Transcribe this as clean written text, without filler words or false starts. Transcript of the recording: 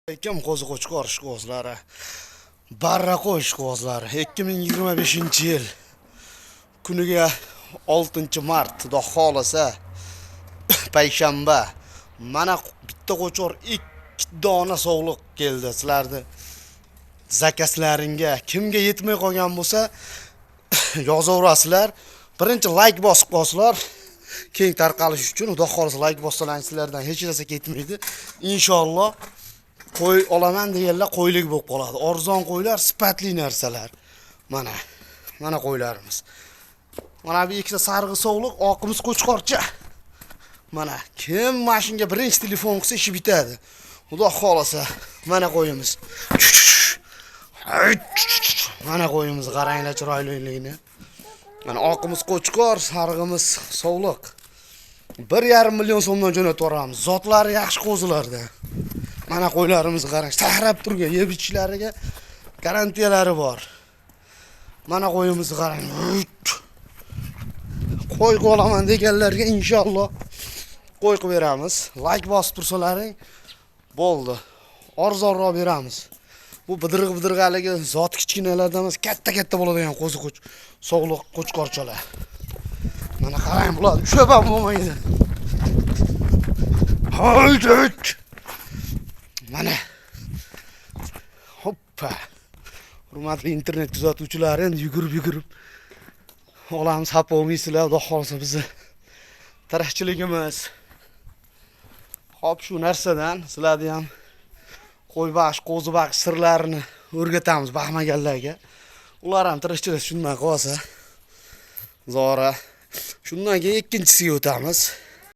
Ekim qo'ziqo'chqor ishqibozlari, barraqo ishqibozlari 2025-yil kuniga 6-mart xudo xolasa payshanba mana bitta qo'chqor 2 dona sog'liq keldi sizlarni zakaslaringga. Kimga yetmay qolgan bo'lsa yozaverasizlar. Birinchi like bosib qo'ysizlar. Keng tarqalish uchun xudo xolasa like bossalaring sizlardan hech narsa ketmaydi. Inshaalloh qo'y olaman deganlar qo'ylik bo'lib qoladi. Arzon qo'ylar, sifatli narsalar. Mana qo'ylarimiz. Mana bu ikkita sarg'i sog'liq, oqimiz qo'chqorcha. Mana kim mashinga birinchi telefon qilsa ishi bitadi. Xudo xolasa mana qo'yimiz. Mana qo'yimiz qaranglar chiroyliligini. Mana oqimiz qo'chqor, sarg'imiz sog'liq. 1,5 million so'mdan jo'natib yuboramiz. Zotlari yaxshi qo'zilarda. Mana qo'ylarimiz qarang, sahrab turgan yeb ichishlariga garantiyalari bor. Mana qo'yimizni qarang. Qo'y olaman deganlarga inshaalloh qo'y qilib beramiz. Like bosib tursalaring bo'ldi. Arzonroq beramiz. Bu bidirg'aligi zot kichkinalardan emas, katta bo'ladigan qo'ziqo'ch, sog'liq qo'chqorchalar. Mana qarang, bular ushlab ham bo'lmaydi. Hayt! Mana. Hoppa. Hurmatli internet kuzatuvchilari, endi yugurib olamiz, xafa bo'lmaysizlar, xudo xolasa bizni tirikchiligimiz. Hop, shu narsadan sizlarga ham qo'y baqish, qo'zi baqish sirlarini o'rgatamiz baxmaganlarga. Ular ham tirikchilik shundan qolsa. Zora. Shundan keyin ikkinchisiga o'tamiz.